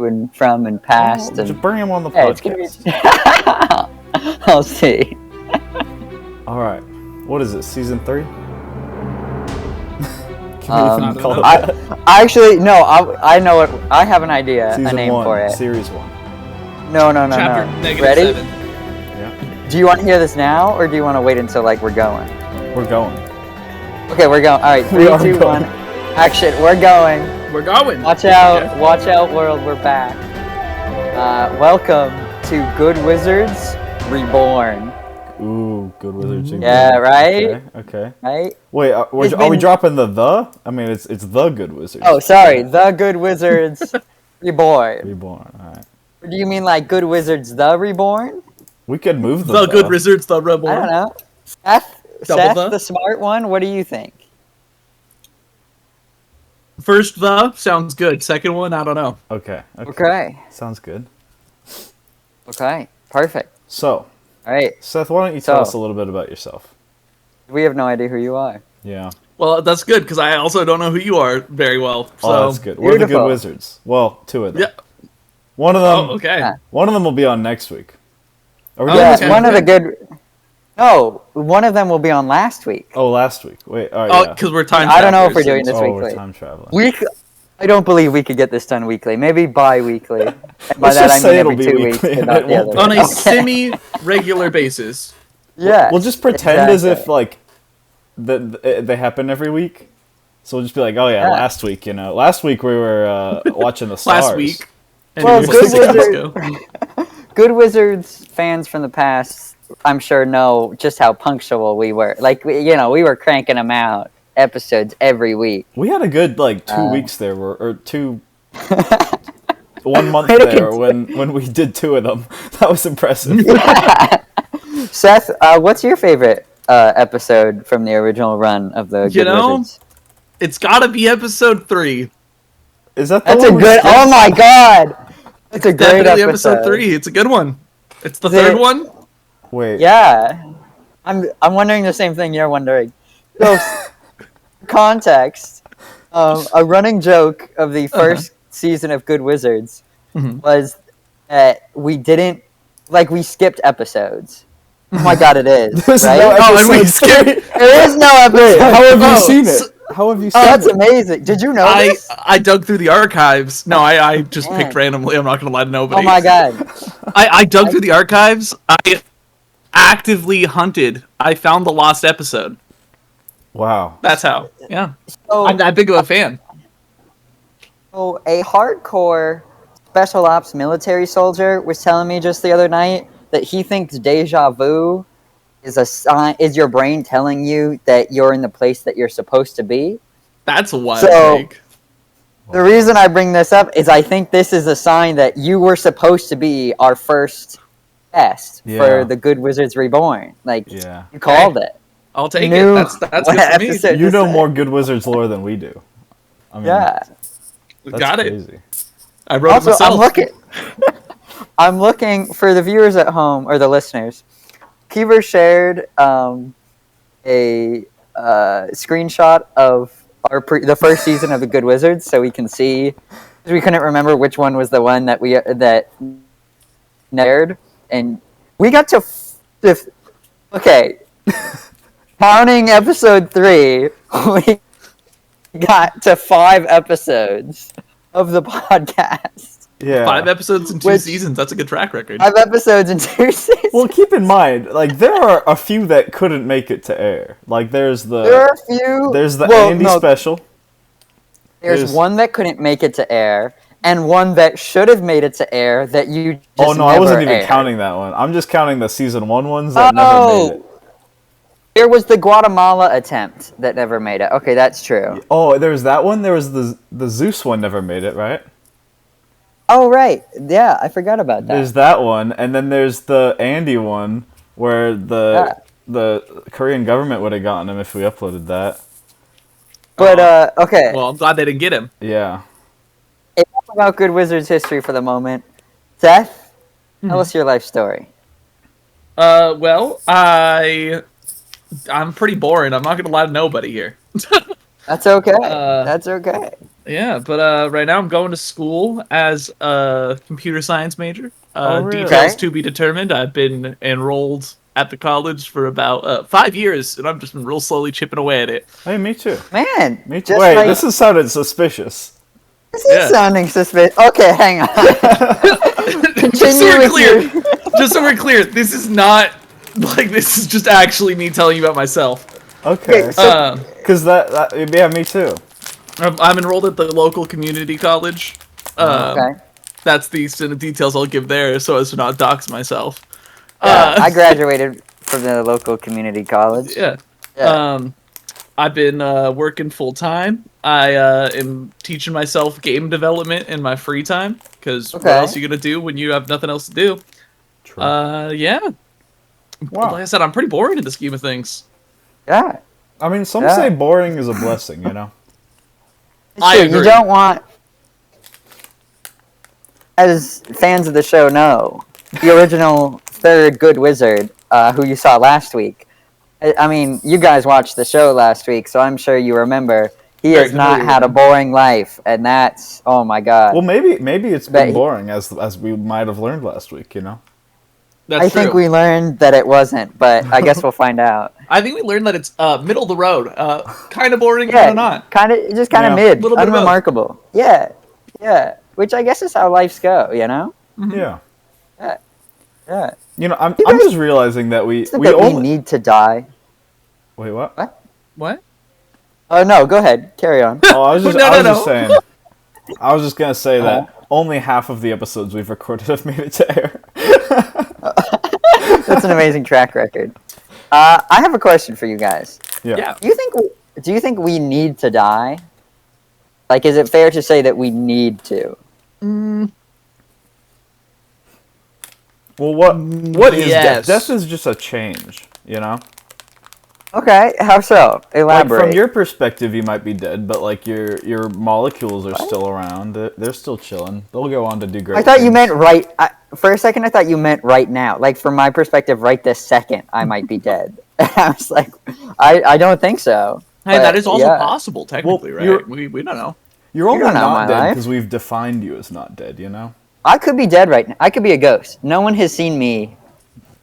to and from and past. Just And bring him on the yeah, podcast. I'll see. All right. What is it? Season 3? Call it actually, no. I know it. I have an idea. Season a name 1, for it. Series 1. No. Chapter Ready? -7. Yeah. Do you want to hear this now, or do you want to wait until like we're going? We're going. Okay, we're going. All right, 3, 2, 1. Action. We're going. We're going. Watch out, watch out, world. We're back. Welcome to Good Wizards Reborn. Ooh, Good Wizards. Yeah, right? Okay. Right? Wait, are we dropping the? I mean, it's the Good Wizards. Oh, sorry. The Good Wizards Reborn. Reborn, alright. Or do you mean like Good Wizards The Reborn? We could move the Good Wizards, the Reborn. I don't know. Seth, the? the smart one, what do you think? First sounds good. Second one, I don't know. Okay. Sounds good. Okay, perfect. So, all right, Seth, why don't you tell us a little bit about yourself? We have no idea who you are. Yeah. Well, that's good, because I also don't know who you are very well. So. Oh, that's good. We're the Good Wizards. Well, 2 of them. Yeah. One of them. Oh, okay. One of them will be on next week. One of the good. No, one of them will be on last week. Oh, last week. Wait. All right. Because we're time. I don't know if we're doing this weekly. We're time traveling. I don't believe we could get this done weekly. Maybe bi-weekly. And by that I mean every 2 weeks. On a semi-regular basis. Yeah. We'll just pretend as if like they happen every week. So we'll just be like, oh yeah, last week, last week we were watching the stars. Last week. Well, Good Wizards fans from the past, I'm sure, know just how punctual we were. Like, we were cranking them out episodes every week. We had a good 2 weeks there, or 1 month there when we did 2 of them. That was impressive. Seth, what's your favorite episode from the original run of the Good Wizards? It's gotta be episode 3. Is that That's a good? Oh my god, that's a great episode 3. It's a good one. It's the third one. Wait. Yeah, I'm wondering the same thing you're wondering. So, context: a running joke of the first season of Good Wizards was that we skipped episodes. Oh my god, it is. Right? There is no episode. How have you seen it? How have you seen That's amazing. Did you know this? I dug through the archives. No, I just picked randomly. I'm not going to lie to nobody. Oh my god. I dug through the archives. I actively hunted. I found the lost episode. Wow. That's how. Yeah. So, I'm that big of a fan. So a hardcore special ops military soldier was telling me just the other night that he thinks deja vu is a sign, is your brain telling you that you're in the place that you're supposed to be. That's a wild take. The reason I bring this up is I think this is a sign that you were supposed to be our first guest for the Good Wizards Reborn. You called it. I'll take it. That's good for me. You know more Good Wizards lore than we do. I mean, that's got crazy. It. I wrote it myself. I'm looking for the viewers at home or the listeners. Keever shared a screenshot of the first season of the Good Wizards, so we can see. We couldn't remember which one was the one that aired, and we got to counting episode 3. We got to 5 episodes of the podcast. Yeah. 5 episodes in 2 seasons. That's a good track record. 5 episodes in 2 seasons. Well, keep in mind, there are a few that couldn't make it to air. There's a few. There's the Andy special. There's one that couldn't make it to air, and one that should have made it to air that you just Oh, no, never I wasn't even aired. counting that one. I'm just counting the season 1 ones that never made it. There was the Guatemala attempt that never made it. Okay, that's true. Oh, there was that one? There was the Zeus one never made it, right? Oh, right. Yeah, I forgot about that. There's that one, and then there's the Andy one where the Korean government would have gotten him if we uploaded that. But, okay. Well, I'm glad they didn't get him. Yeah. Enough about Good Wizards history for the moment. Seth, tell us your life story. Well, I'm pretty boring. I'm not going to lie to nobody here. That's okay. That's okay. Yeah, but right now I'm going to school as a computer science major. Really? Details Okay. to be determined. I've been enrolled at the college for about 5 years, and I've just been real slowly chipping away at it. Hey, me too. Man, Me too. just Wait, like this is sounded suspicious. this is Yeah. sounding suspicious. Okay, hang on. just so Continue we're with clear, your- just so we're clear, this is not like this is just actually me telling you about myself. Okay. so- Because yeah, me too. I'm enrolled at the local community college. Okay. That's the extent of details I'll give there, so as to not dox myself. Yeah, I graduated from the local community college. Yeah. Yeah. I've been working full time. I am teaching myself game development in my free time because what Okay. else are you gonna do when you have nothing else to do? True. Yeah. Wow. Like I said, I'm pretty boring in the scheme of things. Yeah. I mean, some Yeah. say boring is a blessing, you know? I Sure, agree. you don't want, as fans of the show know, the original third Good Wizard, who you saw last week. I mean, you guys watched the show last week, so I'm sure you remember. He Very has not familiar had a with boring life, and that's, oh my god. Well, maybe it's But been he- boring, as we might have learned last week, you know? That's I true. think we learned that it wasn't, but I guess we'll find out. I think we learned that it's middle of the road. Kind of boring, Yeah, kind of not. kind of, just kind of Yeah. mid, Little bit of both. unremarkable. Yeah, yeah. Which I guess is how lives go, you know? Yeah. Yeah. You know, I'm guys- just realizing that we That we only... need to die. Wait, what? What? What? Oh no, go ahead, carry on. Oh, I was just, No, I was no, just no. saying. I was just gonna say Uh-huh. that only half of the episodes we've recorded have made it to air. That's an amazing track record. I have a question for you guys. Yeah. Do you think we need to die? Like, is it fair to say that we need to? Well, what is Yes. death? Death is just a change, you know? Okay, how so? Like, Elaborate. from your perspective, you might be dead, but like your molecules are still around. They're still chilling. They'll go on to do great I thought you things. meant right. For a second, I thought you meant right now. Like, from my perspective, right this second, I might be dead. I was like, I don't think so. Hey, But, that is also yeah. possible, technically, Well, you're- right? We don't know. You're only don't know my not dead life. because we've defined you as not dead, you know? I could be dead right now. I could be a ghost. No one has seen me.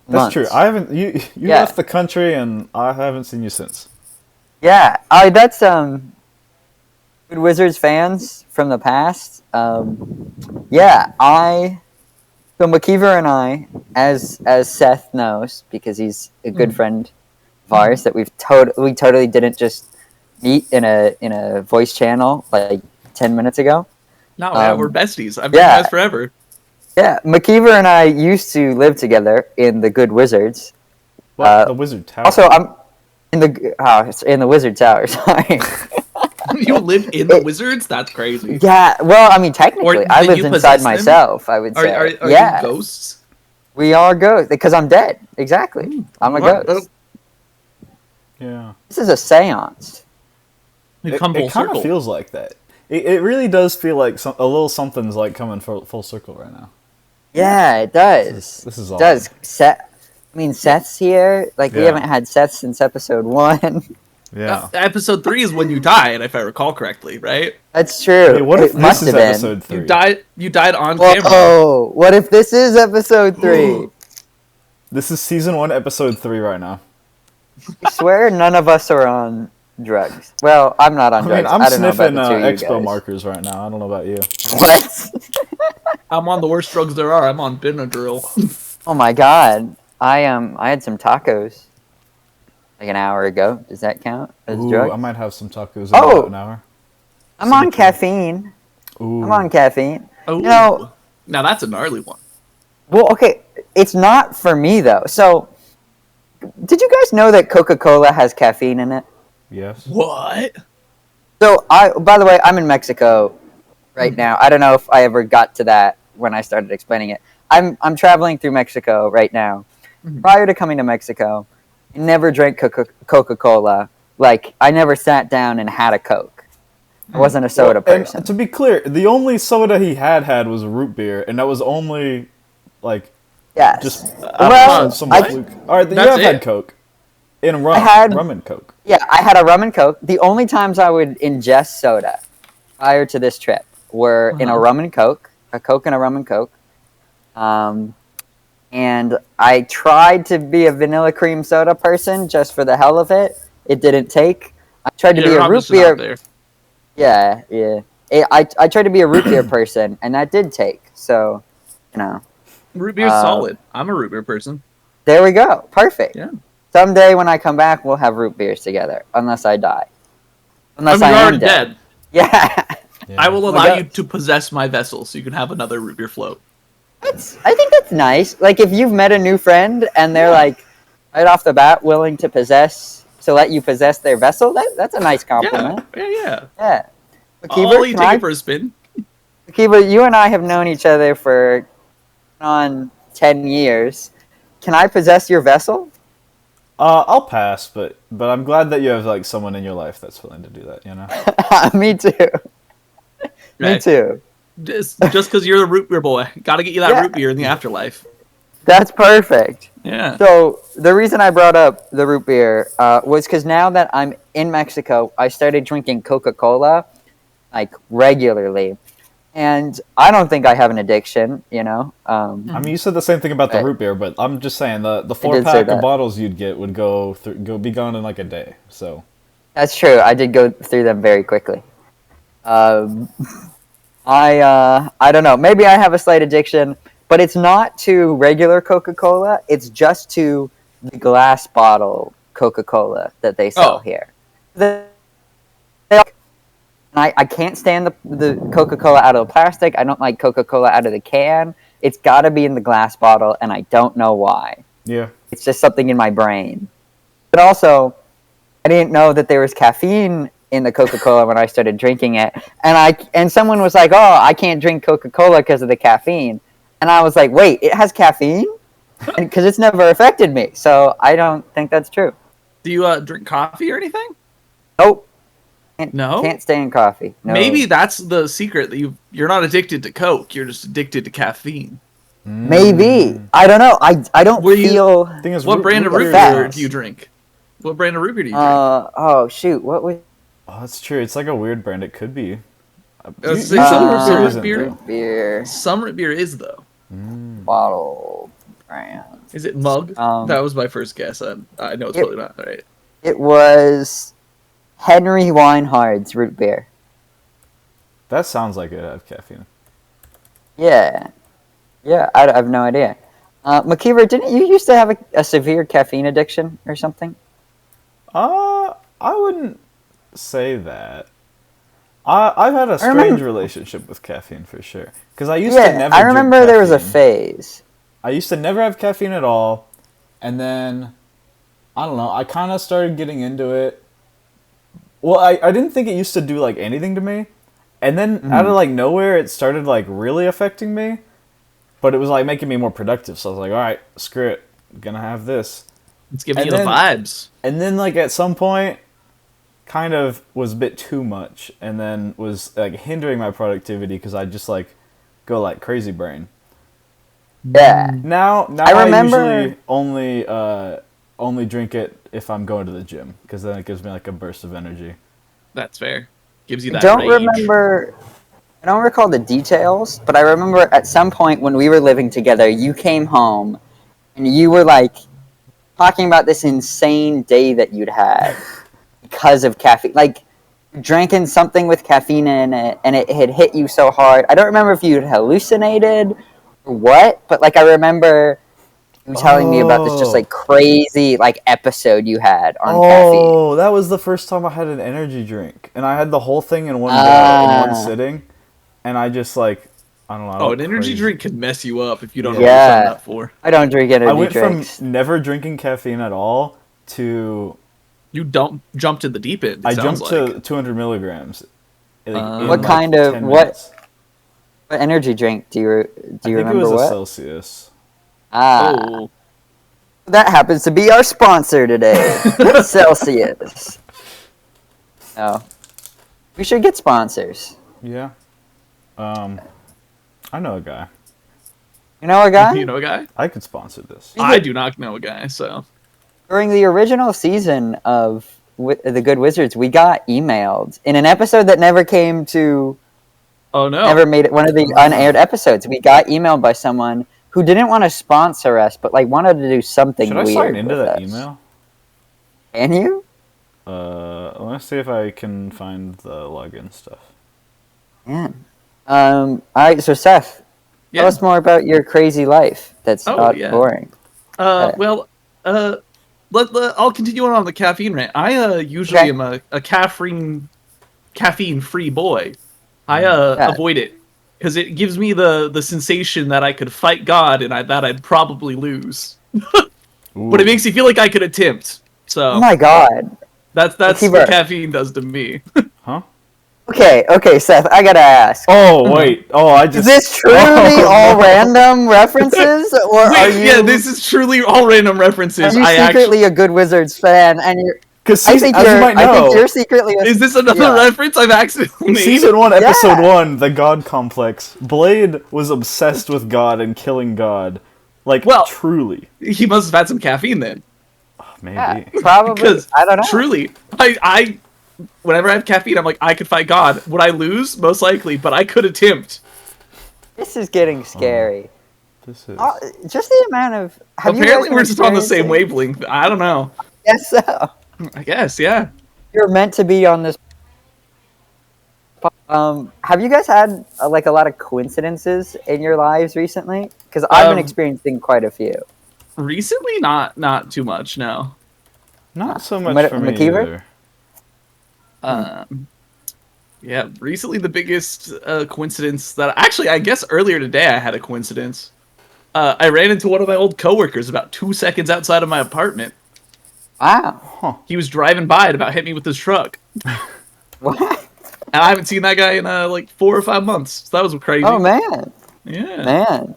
That's months. true. I haven't. You Yeah. left the country, and I haven't seen you since. Yeah, that's Good Wizards fans from the past. Yeah, so McKeever and I, as Seth knows, because he's a good friend of ours, that we totally didn't just meet in a voice channel like 10 minutes ago. No, yeah, we're besties. I've been yeah. guys forever. Yeah, McKeever and I used to live together in the Good Wizards. What? The Wizard Tower. Also, I'm in the Wizard Tower. Sorry. You live in the Wizards? That's crazy. Yeah, well, I mean, technically, Or I did lived you inside possess them? myself, I would say. Are yeah, you ghosts? we are ghosts, because I'm dead. Exactly. I'm a What? ghost. Yeah. This is a seance. We come full It kind circle. of feels like that. It really does feel like a little something's like coming full circle right now. Yeah, it does. This is It awesome. does. Seth's here. Like, we Yeah. haven't had Seth since episode 1. Yeah. Episode 3 is when you died, if I recall correctly, right? That's true. Hey, what if It must this is have been. episode 3? You died on camera. Whoa, what if this is episode 3? This is season 1, episode 3 right now. I swear none of us are on drugs. Well, I'm not on I drugs. mean, I'm I don't know sniffing about the two of you expo guys. markers right now. I don't know about you. What? I'm on the worst drugs there are. I'm on Benadryl. Oh my god. I had some tacos like an hour ago. Does that count as Ooh, drugs? I might have some tacos in Oh! about an hour. I'm on caffeine. Ooh. I'm on caffeine. Oh, You know, now that's a gnarly one. well, okay, it's not for me though. So, did you guys know that Coca-Cola has caffeine in it? Yes. What? So, by the way, I'm in Mexico right now. I don't know if I ever got to that when I started explaining it. I'm traveling through Mexico right now. Prior to coming to Mexico, I never drank Coca-Cola. Like, I never sat down and had a Coke. I wasn't a soda person. And to be clear, the only soda he had was root beer, and that was only like Yes. just well, some I- fluke. All right, you That's have had it. Coke and rum, I had- rum and Coke. yeah, I had a rum and Coke. The only times I would ingest soda, prior to this trip were in a rum and coke, a coke and a rum and coke. And I tried to be a vanilla cream soda person just for the hell of it. It didn't take. I tried to be a root beer. Yeah. I tried to be a root beer person, and that did take. So, root beer's solid. I'm a root beer person. There we go. Perfect. Yeah. Someday when I come back, we'll have root beers together, unless I die. Unless you're I am already dead. Yeah. I will allow you to possess my vessel, so you can have another root beer float. I think that's nice. Like, if you've met a new friend and they're like, right off the bat, willing to let you possess their vessel, that's a nice compliment. Yeah. Akiva, I'll take it for a spin. Akiva, you and I have known each other for 10 years. Can I possess your vessel? I'll pass, but I'm glad that you have like someone in your life that's willing to do that. Me too. Me too. Just because you're the root beer boy, gotta get you that root beer in the afterlife. That's perfect. Yeah. So the reason I brought up the root beer was because now that I'm in Mexico, I started drinking Coca-Cola like regularly, and I don't think I have an addiction. I mean, you said the same thing about the root beer, but I'm just saying the 4-pack of bottles you'd get would be gone in like a day. So that's true. I did go through them very quickly. I don't know. Maybe I have a slight addiction, but it's not to regular Coca-Cola. It's just to the glass bottle Coca-Cola that they sell here. I can't stand the Coca-Cola out of the plastic. I don't like Coca-Cola out of the can. It's got to be in the glass bottle, and I don't know why. Yeah. It's just something in my brain. But also, I didn't know that there was caffeine in the Coca-Cola when I started drinking it, and someone was like, "Oh, I can't drink Coca-Cola because of the caffeine," and I was like, "Wait, it has caffeine?" Because it's never affected me, so I don't think that's true. Do you drink coffee or anything? Nope. No, can't stand coffee. No. Maybe that's the secret that you're not addicted to Coke. You're just addicted to caffeine. Maybe I don't know. I don't feel. What brand of root beer do you drink? What brand of root beer do you drink? Oh shoot! What was? Oh, that's true. It's like a weird brand. It could be. Some root beer. Some root beer is though. Bottle brand. Is it Mug? That was my first guess. I know it's probably not right. It was Henry Weinhard's root beer. That sounds like it had caffeine. Yeah, I have no idea. McKeever, didn't you used to have a severe caffeine addiction or something? I wouldn't say that. I've had a strange relationship with caffeine for sure. Because I used to never. I remember there was a phase. I used to never have caffeine at all, and then I don't know. I kind of started getting into it. Well, I didn't think it used to do like anything to me, and then out of like nowhere, it started like really affecting me. But it was like making me more productive, so I was like, all right, screw it, I'm gonna have this. It's giving you the vibes. And then like at some point, kind of was a bit too much, and then was like hindering my productivity because I just like go like crazy brain. Yeah. Now I usually only drink it if I'm going to the gym, because then it gives me like a burst of energy. That's fair. Gives you that. I don't recall the details, but I remember at some point when we were living together, you came home and you were like talking about this insane day that you'd had because of caffeine. Like, drinking something with caffeine in it, and it had hit you so hard. I don't remember if you had hallucinated or what, but like I remember you telling me about this just like crazy like episode you had on caffeine. Oh, that was the first time I had an energy drink, and I had the whole thing in one go, in one sitting, and I just like I don't know. An energy drink can mess you up if you don't know what you signed up for. I don't drink energy drinks. I went from never drinking caffeine at all to you don't jump to the deep end. I jumped to 200 milligrams. What kind of what energy drink do you remember? I think it was a Celsius. Oh. That happens to be our sponsor today, Celsius. Oh, we should get sponsors. Yeah. I know a guy. You know a guy? You know a guy? I could sponsor this. I do not know a guy, so. During the original season of the Good Wizards, we got emailed in an episode that never came to. Oh no! Never made it one of the unaired episodes. We got emailed by someone who didn't want to sponsor us, but like wanted to do something Should I weird. sign into with that us. email? Can you? Let's see if I can find the login stuff. Yeah. All right. So Seth, tell us more about your crazy life. That's not boring. Well, I'll continue on the caffeine rant. I usually am a caffeine-free boy. I avoid it because it gives me the sensation that I could fight God and that I'd probably lose. But it makes me feel like I could attempt. So oh my God, that's what caffeine does to me. Huh? Okay, Seth, I gotta ask. Oh wait, is this truly all random references, or are you? Yeah, this is truly all random references. Are you secretly a Good Wizards fan, and you're? Because I think you're secretly. Is this another reference I've accidentally made? Season 1, Episode 1, The God Complex. Blade was obsessed with God and killing God. Like, truly. He must have had some caffeine then. Oh, maybe. Yeah, probably. Because, I don't know. Truly. I whenever I have caffeine, I'm like, I could fight God. Would I lose? Most likely, but I could attempt. This is getting scary. This is... just the amount of... Apparently we're just on the same wavelength. I don't know. Yes, so. I guess, yeah. You're meant to be on this. Have you guys had a lot of coincidences in your lives recently? Because I've been experiencing quite a few. Recently, not too much. No. Not so much for me either. Yeah. Recently, the biggest coincidence that I guess earlier today I had a coincidence. I ran into one of my old coworkers about 2 seconds outside of my apartment. Wow. Huh. He was driving by and about hit me with his truck. What? And I haven't seen that guy in 4 or 5 months. So that was crazy. Oh, man. Yeah. Man.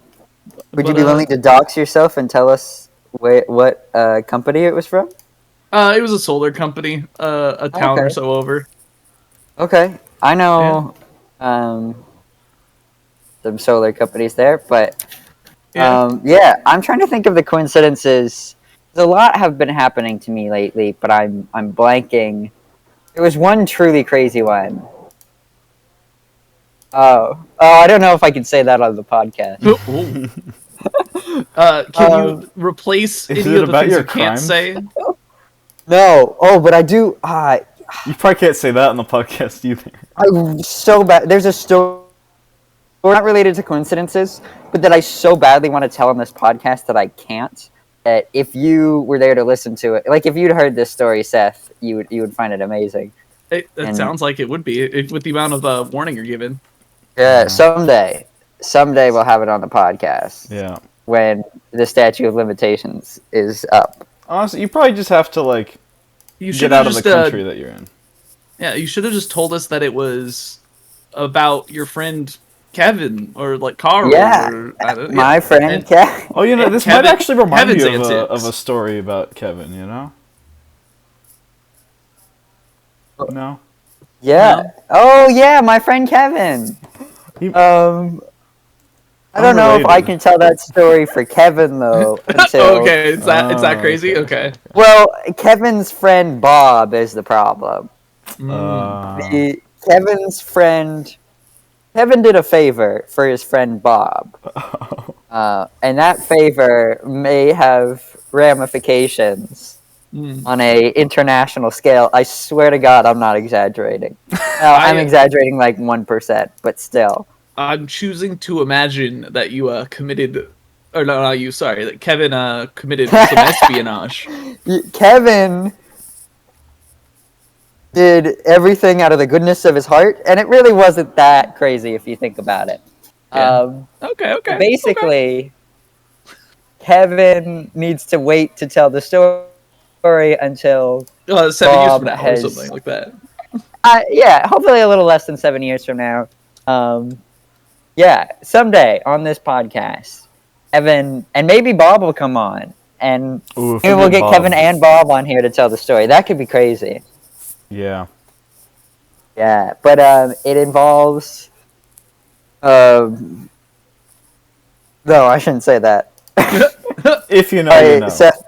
Would you be willing to dox yourself and tell us what company it was from? It was a solar company, a town or so over. Okay. I know some solar companies there, but I'm trying to think of the coincidences. A lot have been happening to me lately, but I'm blanking. There was one truly crazy one. Oh, I don't know if I can say that on the podcast. Can you replace any of the things you can't say? No. Oh, but I do. You probably can't say that on the podcast either. I'm so bad. There's a story not related to coincidences, but that I so badly want to tell on this podcast that I can't. That if you were there to listen to it, like if you'd heard this story, Seth, you would find it amazing. That sounds like it would be with the amount of warning you're given. Yeah, someday we'll have it on the podcast. Yeah, when the statute of limitations is up. Honestly, you probably just have to get out of the country that you're in. Yeah, you should have just told us that it was about your friend Kevin or Carl. Yeah, my friend Kevin. Oh, this might actually remind me of a story about Kevin. No. Yeah. No? Oh, yeah, my friend Kevin. I don't know if I can tell that story for Kevin though. Okay, it's that crazy. Okay. Well, Kevin's friend Bob is the problem. Kevin's friend. Kevin did a favor for his friend Bob, and that favor may have ramifications on a international scale. I swear to God, I'm not exaggerating. I'm exaggerating 1%, but still. I'm choosing to imagine that you committed, or no, not you. Sorry, that Kevin committed some espionage. Kevin did everything out of the goodness of his heart, and it really wasn't that crazy if you think about it. Yeah. Okay. Basically, Kevin needs to wait to tell the story until 7 years from now or something like that. Yeah, hopefully a little less than 7 years from now. Yeah, someday on this podcast, Evan and maybe Bob will come on, and maybe we'll get Bob. Kevin and Bob on here to tell the story. That could be crazy. Yeah. Yeah, but it involves. No, I shouldn't say that. If you know, you know. Seth,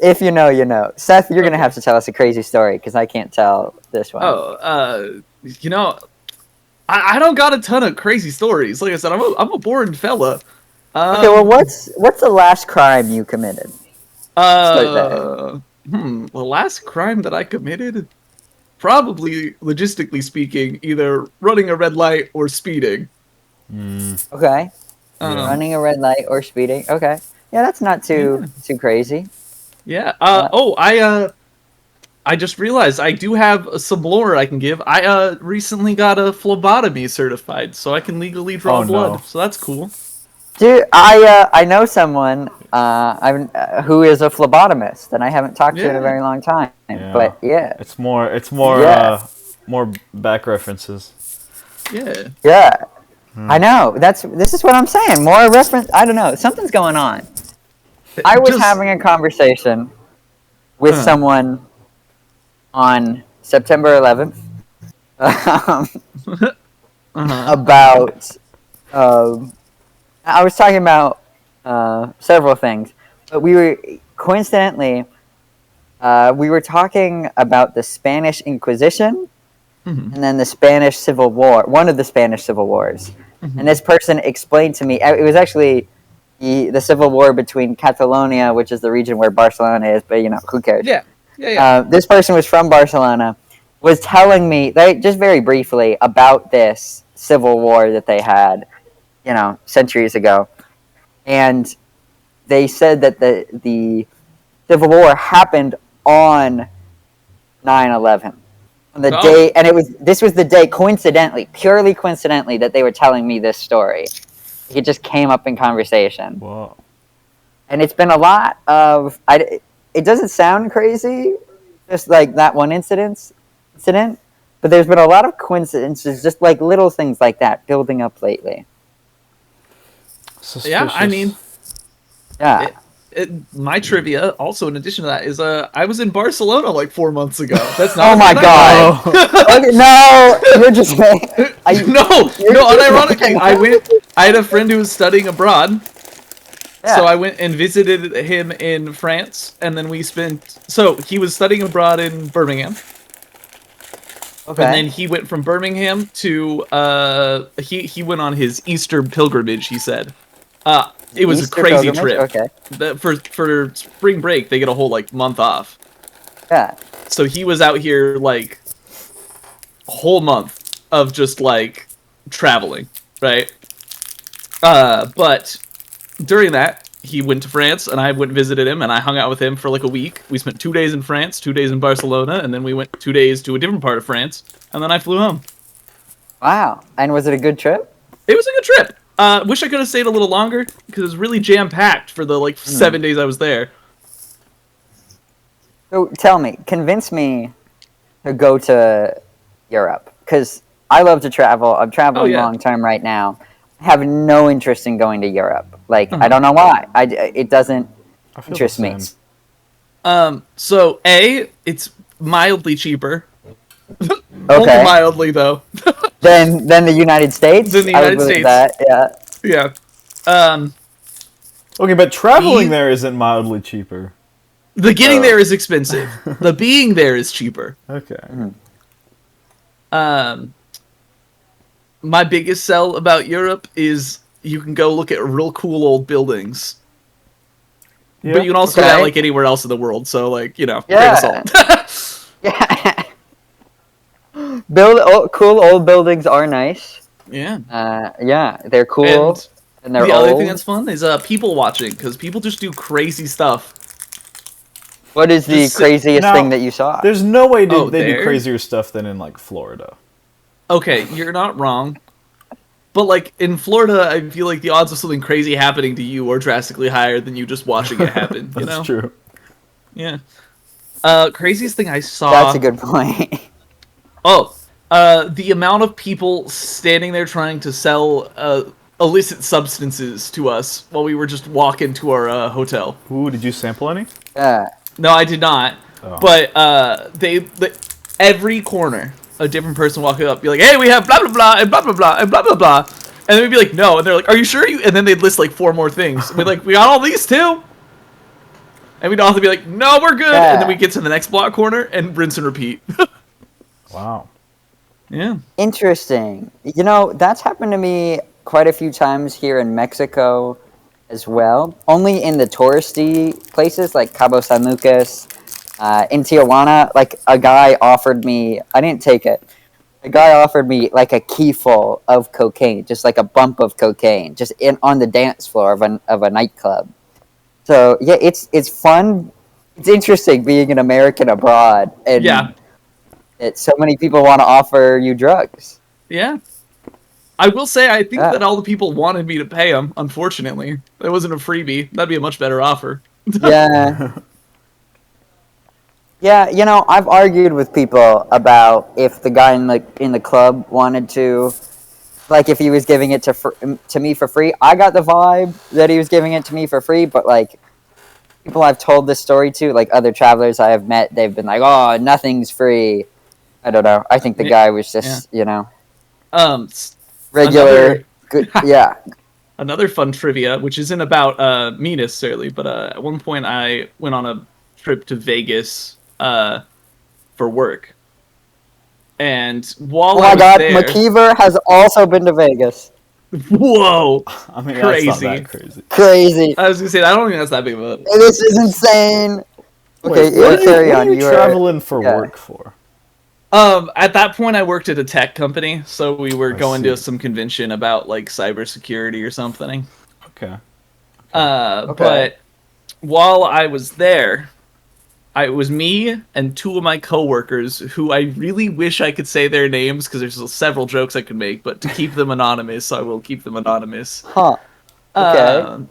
if you know, you know. Seth, you're gonna have to tell us a crazy story because I can't tell this one. Oh, you know, I don't got a ton of crazy stories. Like I said, I'm a boring fella. Okay, well, what's the last crime you committed? The last crime that I committed, probably logistically speaking, either running a red light or speeding. Okay, Um, running a red light or speeding. Okay, yeah, that's not too crazy. yeah. I just realized I do have some lore I can give. I recently got a phlebotomy certified, so I can legally draw blood. no. So that's cool. Dude, I know someone who is a phlebotomist, and I haven't talked to in a Yeah. very long time. Yeah. But yeah, It's more Yeah. more back references. Yeah. yeah, I know. This is what I'm saying. More reference. I don't know. Something's going on. I was Just- having a conversation with someone on September 11th about. I was talking about several things, but we were coincidentally we were talking about the Spanish Inquisition and then the Spanish Civil War, one of the Spanish Civil Wars. And this person explained to me it was actually the Civil War between Catalonia, which is the region where Barcelona is, but who cares? Yeah. Yeah. This person was from Barcelona, was telling me just very briefly about this civil war that they had, centuries ago, and they said that the Civil War happened on 9/11, on the day, and this was the day, purely coincidentally, that they were telling me this story. It just came up in conversation. Wow. And it's been a lot of. It doesn't sound crazy, just like that one incident, but there's been a lot of coincidences, just like little things like that, building up lately. Suspicious. Yeah. I mean, Yeah. my trivia, also in addition to that, is I was in Barcelona like 4 months ago. That's not. Oh my god! Okay, no, you're just. No, unironically, I had a friend who was studying abroad. Yeah. So I went and visited him in France, and then we spent. So he was studying abroad in Birmingham, Okay. and then he went from Birmingham to he went on his Easter pilgrimage. He said, it was Easter a crazy pilgrimage? trip. Okay. For spring break, they get a whole month off. Yeah. So he was out here a whole month of just traveling, right? But during that, he went to France, and I went and visited him, and I hung out with him for a week. We spent 2 days in France, 2 days in Barcelona, and then we went 2 days to a different part of France, and then I flew home. Wow. And was it a good trip? It was a good trip. Wish I could have stayed a little longer, because it was really jam-packed for the 7 days I was there. So tell me, convince me to go to Europe, because I love to travel. I'm traveling long term right now. I have no interest in going to Europe. I don't know why. It doesn't interest me. So it's mildly cheaper. Okay. Only mildly, though. Then the United States. Than the I would United believe States. that. Yeah. Yeah. Okay, but traveling there isn't mildly cheaper. The getting there is expensive. The being there is cheaper. Okay. My biggest sell about Europe is you can go look at real cool old buildings. Yeah. But you can also do that anywhere else in the world. So grain of salt. Yeah. Cool old buildings are nice. Yeah. Yeah, they're cool. And they're the old. other thing that's fun is people watching, because people just do crazy stuff. What is the craziest thing that you saw? There's no way they do crazier stuff than in Florida. Okay, you're not wrong. But in Florida, I feel like the odds of something crazy happening to you are drastically higher than you just watching it happen. That's true. Yeah. Craziest thing I saw. That's a good point. The amount of people standing there trying to sell illicit substances to us while we were just walking to our hotel. Ooh, did you sample any? Yeah. No, I did not. Oh. But every corner, a different person walking up, be like, "Hey, we have blah blah blah and blah blah blah and blah blah blah," and then we'd be like, "No," and they're like, "Are you sure you?" And then they'd list 4 more things. And we'd we got all these too. And we'd all have to be like, no, we're good. Yeah. And then we get to the next block corner and rinse and repeat. Wow. Yeah. Interesting. You know, that's happened to me quite a few times here in Mexico as well. Only in the touristy places like Cabo San Lucas, in Tijuana. Like a guy offered me, I didn't take it. A guy offered me like a key full of cocaine, just like a bump of cocaine, just on the dance floor of a nightclub. So yeah, it's fun. It's interesting being an American abroad, and Yeah. so many people want to offer you drugs. Yeah. I will say, I think Yeah. that all the people wanted me to pay them, unfortunately. It wasn't a freebie. That'd be a much better offer. Yeah. Yeah, you know, I've argued with people about if the guy in the club wanted to, like, if he was giving it to me for free. I got the vibe that he was giving it to me for free, but like people I've told this story to, like other travelers I have met, they've been like, "Oh, nothing's free." I don't know. I think the guy was just, regular. Another, Good. Yeah. another fun trivia, which isn't about me necessarily, but at one point I went on a trip to Vegas for work. And while Oh I my was God, there, McKeever has also been to Vegas. whoa, I mean, Crazy. that's not that crazy. Crazy. I was gonna say I don't think that's that big of a. This is insane. Okay, Wait, what carry are on. you You were traveling for yeah. work for? At that point, I worked at a tech company, so we were I going see. to some convention about like cybersecurity or something. Okay. Okay. But while I was there, it was me and two of my coworkers who I really wish I could say their names because there's several jokes I could make, but to keep them anonymous, I will keep them anonymous. Huh. Okay.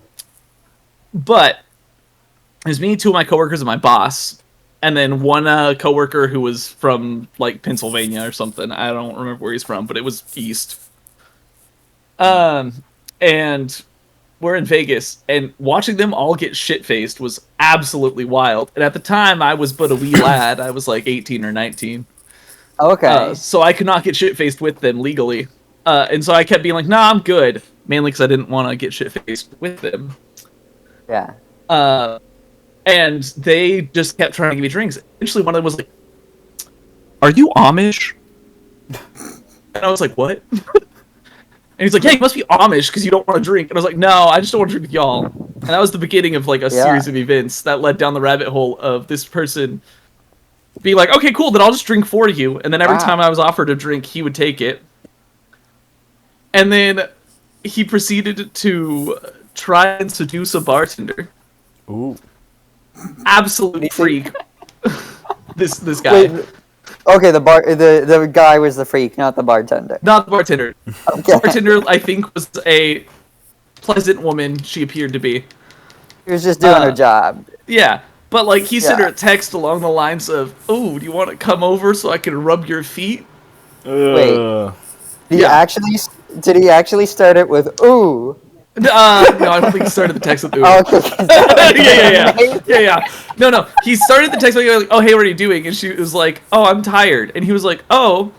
But it was me, two of my coworkers, and my boss, and then one coworker who was from like Pennsylvania or something. I don't remember where he's from, but it was east. And we're in Vegas, and watching them all get shit-faced was absolutely wild. And at the time, I was but a wee lad. I was like 18 or 19. Okay. So I could not get shit-faced with them legally. And so I kept being like, nah, I'm good. Mainly because I didn't want to get shit-faced with them. Yeah. And they just kept trying to give me drinks. Eventually, one of them was like, "Are you Amish?" And I was like, "What?" And he's like, "Yeah, you must be Amish because you don't want to drink." And I was like, "No, I just don't want to drink with y'all." And that was the beginning of like a series of events that led down the rabbit hole of this person being like, "Okay, cool, then I'll just drink for you." And then every time I was offered a drink, he would take it. And then he proceeded to try and seduce a bartender. Ooh. Absolute freak. This guy. Wait, okay, the guy was the freak, not the bartender. Not the bartender. Okay. The bartender, I think, was a pleasant woman. She appeared to be. He was just doing her job. Yeah, but like he sent Yeah. her a text along the lines of, "Oh, do you want to come over so I can rub your feet?" Ugh. Did he actually start it with ooh? No, I don't think he started the text with "Ooh." Okay. Yeah. No. He started the text like, "Oh, hey, what are you doing?" And she was like, "Oh, I'm tired." And he was like, "Oh,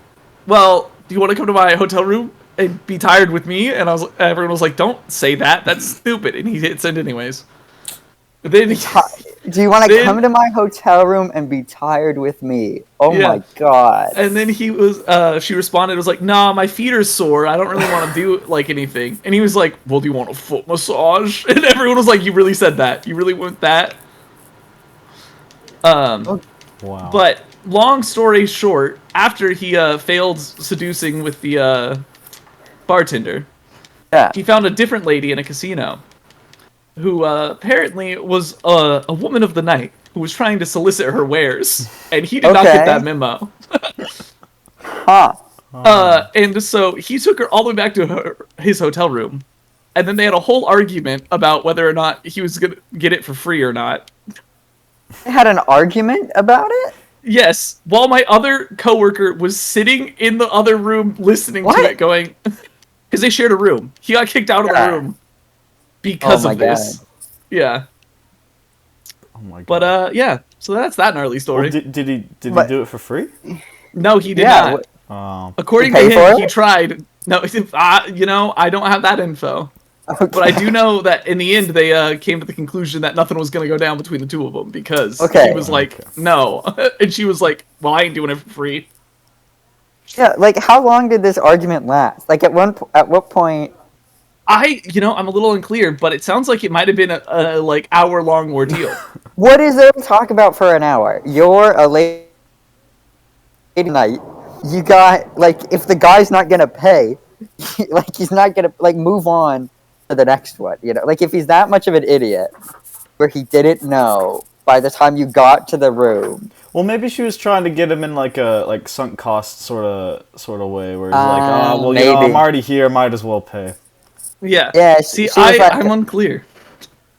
well, do you want to come to my hotel room and be tired with me?" And everyone was like, "Don't say that. That's stupid." And he hit send anyways. But then Do you want to come to my hotel room and be tired with me? Oh Yeah. my God. And then she responded, was like, "Nah, my feet are sore. I don't really want to do like anything." And he was like, "Well, do you want a foot massage?" And everyone was like, "You really said that? You really want that?" Wow. But long story short, after he failed seducing with the bartender, Yeah. he found a different lady in a casino who apparently was a woman of the night who was trying to solicit her wares, and he did not get that memo. Huh. And so he took her all the way back to his hotel room, and then they had a whole argument about whether or not he was gonna get it for free or not. They had an argument about it? Yes, while my other coworker was sitting in the other room listening to it, going, because they shared a room. He got kicked out of the room because of this. God. Yeah. Oh my God. But yeah, so that's that gnarly story. Well, did he do it for free? No, he did Yeah, not. According to pay for him, it? he tried. No, I don't have that info. Okay. But I do know that in the end they came to the conclusion that nothing was going to go down between the two of them because Okay. he was like, no. And she was like, well, I ain't doing it for free. Yeah, like how long did this argument last? Like at what point? I'm a little unclear, but it sounds like it might have been a like hour-long ordeal. What is there to talk about for an hour? You're a late night. You got like if the guy's not gonna pay, like he's not gonna like move on to the next one. You know, like if he's that much of an idiot, where he didn't know by the time you got to the room. Well, maybe she was trying to get him in like a sunk cost sort of way, where he's like, oh, well, maybe. I'm already here, might as well pay. Yeah. Yeah. See, she was like, I'm unclear.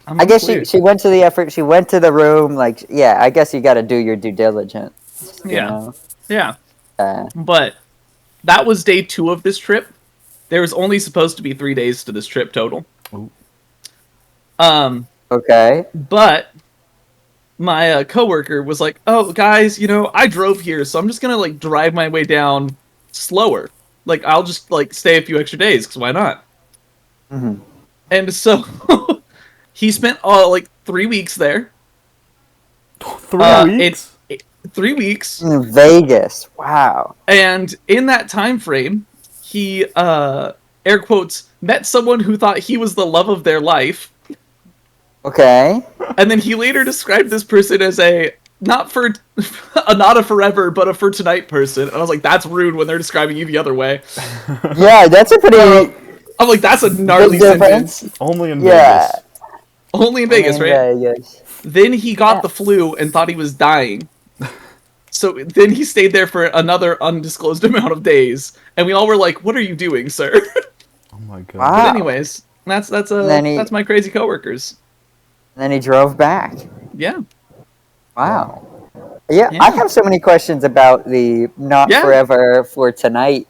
I guess she went to the effort. She went to the room. Like, yeah, I guess you got to do your due diligence. You know? Yeah. But that was day 2 of this trip. There was only supposed to be 3 days to this trip total. Ooh. Okay. But my coworker was like, "Oh, guys, I drove here, so I'm just gonna like drive my way down slower. Like, I'll just like stay a few extra days, because why not?" Mm-hmm. And so he spent like 3 weeks there. 3 weeks. 3 weeks In Vegas. Wow. And in that time frame, he air quotes met someone who thought he was the love of their life. Okay. And then he later described this person as not a forever, but a for tonight person. And I was like, that's rude when they're describing you the other way. Yeah, that's a pretty. I'm like, that's a gnarly sentence. Only in Vegas. Only in Vegas, right? Vegas. Then he got the flu and thought he was dying. So then he stayed there for another undisclosed amount of days. And we all were like, what are you doing, sir? Oh my god. Wow. But anyways, that's my crazy coworkers. Then he drove back. Yeah. Wow. Yeah, I have so many questions about the not forever for tonight.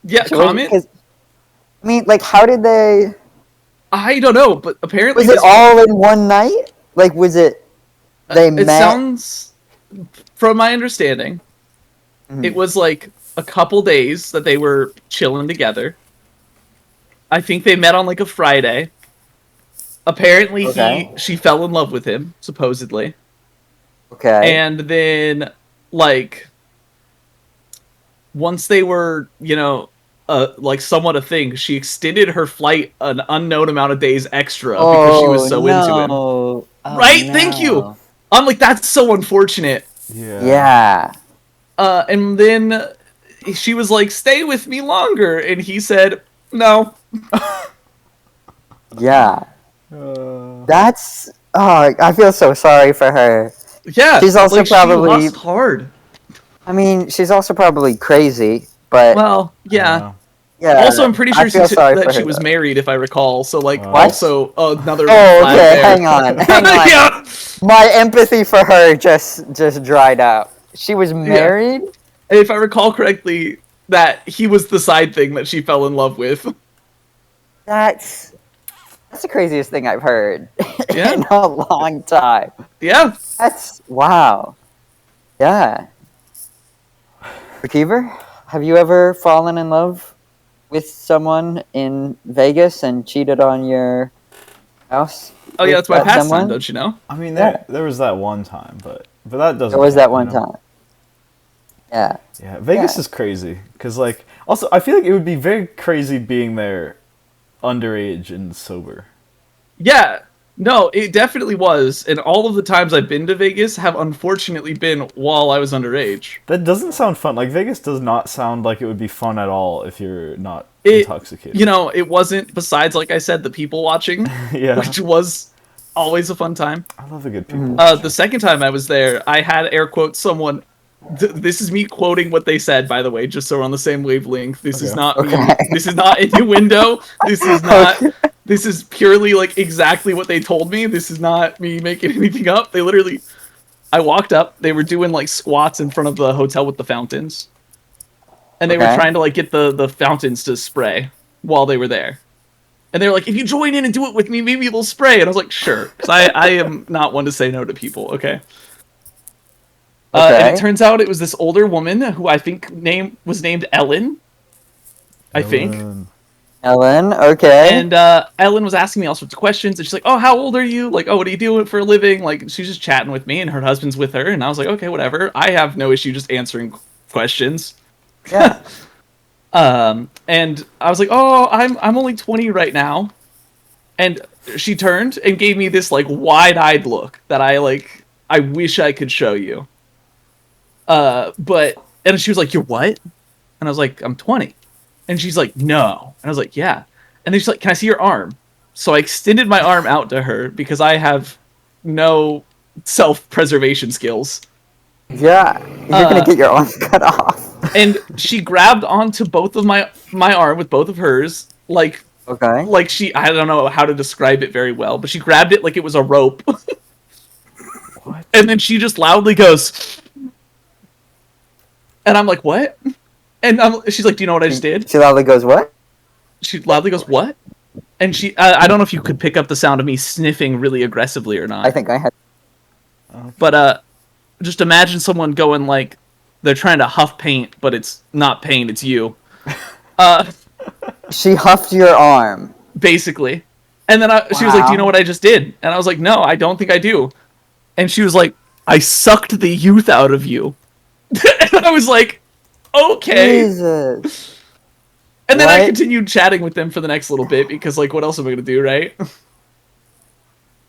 Yeah, comment? I mean, like, how did they... I don't know, but apparently... Was it all in one night? Like, was it... They met... It sounds... From my understanding, it was like a couple days that they were chilling together. I think they met on like a Friday. Apparently she fell in love with him, supposedly. Okay. And then, like, once they were, like somewhat a thing, she extended her flight an unknown amount of days extra because she was so into him. Oh, right? no. Thank you. I'm like, that's so unfortunate. Yeah. And then she was like, stay with me longer. And he said, no. Yeah. That's... Oh, I feel so sorry for her. Yeah. She's also probably... She lost hard. I mean, she's also probably crazy, but... Well, yeah. Yeah. Also, I'm pretty sure she was though. married, if I recall. So, like, What? also another... Oh, okay, there. hang on. Yeah. My empathy for her just dried up. She was married? Yeah. If I recall correctly, that he was the side thing that she fell in love with. That's the craziest thing I've heard Yeah. in a long time. Yeah. That's... Wow. Yeah. Rekeever, have you ever fallen in love with someone in Vegas and cheated on your house? Oh yeah, that's my pastime, don't you know? I mean, there was that one time, but that doesn't. There was that one time. Yeah. Yeah, Vegas is crazy because, like, also I feel like it would be very crazy being there, underage and sober. Yeah. No, it definitely was, and all of the times I've been to Vegas have unfortunately been while I was underage. That doesn't sound fun. Like, Vegas does not sound like it would be fun at all if you're not intoxicated. It wasn't, besides, like I said, the people watching, which was always a fun time. I love a good people watching. The second time I was there, I had air quote someone... this is me quoting what they said, by the way, just so we're on the same wavelength. This is not me. This is not innuendo. This is not... This is purely, like, exactly what they told me. This is not me making anything up. They literally... I walked up. They were doing, like, squats in front of the hotel with the fountains. And they were trying to, like, get the fountains to spray while they were there. And they were like, if you join in and do it with me, maybe they'll spray. And I was like, sure. Because I am not one to say no to people, okay? And it turns out it was this older woman who I think was named Ellen. I think. Ellen, okay. And Ellen was asking me all sorts of questions, and she's like, "Oh, how old are you? Like, oh, what do you do for a living?" Like, she's just chatting with me, and her husband's with her, and I was like, "Okay, whatever. I have no issue just answering questions." Yeah. And I was like, "Oh, I'm only 20 right now," and she turned and gave me this like wide-eyed look that I wish I could show you. But and she was like, "You're what?" And I was like, "I'm 20." And she's like, "No." And I was like, "Yeah." And then she's like, "Can I see your arm?" So I extended my arm out to her because I have no self-preservation skills. Yeah. You're gonna get your arm cut off. And she grabbed onto both of my arm with both of hers, Okay. she, I don't know how to describe it very well, but she grabbed it like it was a rope. What? And then she just loudly goes, and I'm like, "What?" And she's like, "Do you know what I just did?" She loudly goes, what? She loudly goes, "What?" And she, I don't know if you could pick up the sound of me sniffing really aggressively or not. I think I had. But just imagine someone going like they're trying to huff paint, but it's not paint, it's you. She huffed your arm. Basically. And then she was like, "Do you know what I just did?" And I was like, "No, I don't think I do." And she was like, "I sucked the youth out of you." And I was like, "Okay." Jesus. And then I What? continued chatting with them for the next little bit because, like, what else am I gonna do, right?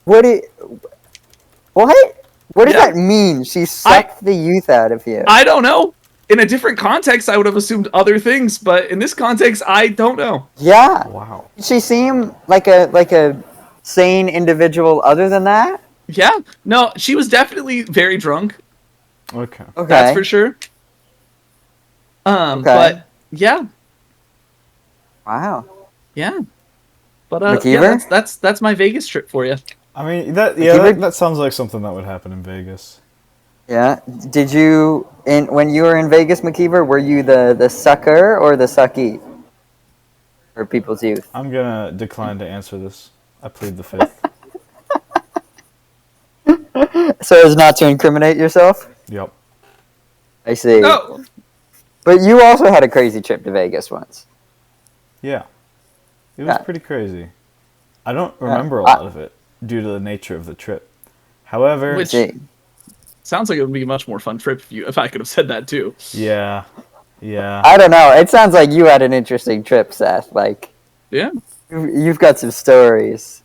What? What? What does Yeah. that mean? She sucked the youth out of you. I don't know. In a different context, I would have assumed other things, but in this context, I don't know. Yeah. Wow. Did she seem like a sane individual other than that? Yeah, no, she was definitely very drunk. Okay. Okay. That's for sure. Okay. But yeah, Wow. yeah. But McKeever? yeah, that's my Vegas trip for you. I mean, that sounds like something that would happen in Vegas. Yeah. Did you when you were in Vegas, McKeever, were you the sucker or the sucky for people's youth? I'm gonna decline to answer this. I plead the fifth. So as not to incriminate yourself? Yep. I see. Oh, But you also had a crazy trip to Vegas once. Yeah. It was Yeah. pretty crazy. I don't remember a lot of it due to the nature of the trip. However, Which- See. sounds like it would be a much more fun trip if I could have said that too. yeah. I don't know. It sounds like you had an interesting trip, Seth. Like Yeah. you've got some stories.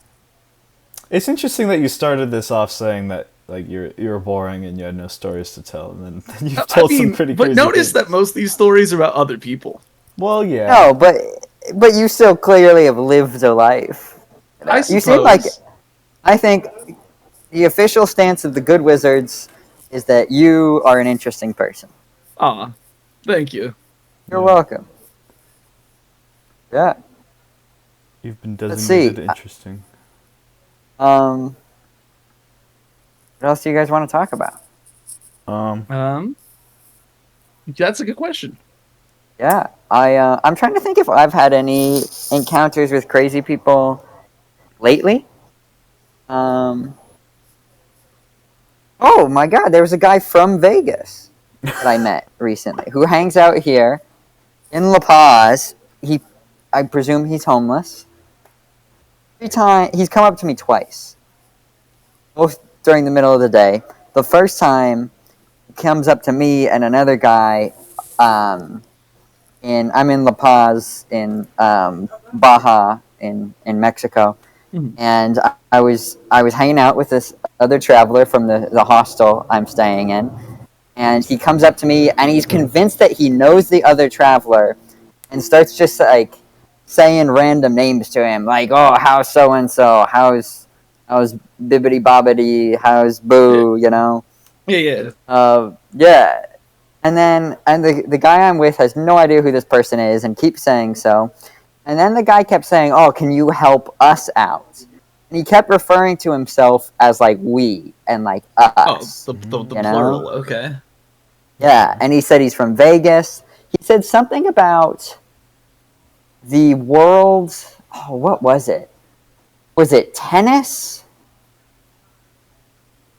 It's interesting that you started this off saying that like you were boring and you had no stories to tell, and then you've told some pretty but crazy notice things. that most of these stories are about other people. Well, yeah. No, but you still clearly have lived a life. I You seem like suppose. I think the official stance of the Good Wizards is that you are an interesting person. Aw, thank you. You're Yeah. welcome. Yeah. You've been Let's see. designated interesting. What else do you guys want to talk about? That's a good question. Yeah, I'm trying to think if I've had any encounters with crazy people lately. Oh my God, there was a guy from Vegas that I met recently who hangs out here in La Paz. I presume he's homeless. He's come up to me twice, both during the middle of the day. The first time, he comes up to me and another guy. I'm in La Paz in Baja in Mexico, and I was hanging out with this other traveler from the hostel I'm staying in, and he comes up to me and he's convinced that he knows the other traveler, and starts just like saying random names to him, like, "Oh, how's so and so? How's bibbity bobbity? How's boo?" You know. Yeah. Yeah. And then the guy I'm with has no idea who this person is and keeps saying so. And then the guy kept saying, "Oh, can you help us out?" And he kept referring to himself as like we and like Oh, us. the You know? plural. Okay. Yeah, and he said he's from Vegas. He said something about the world. Oh, what was it? Was it tennis?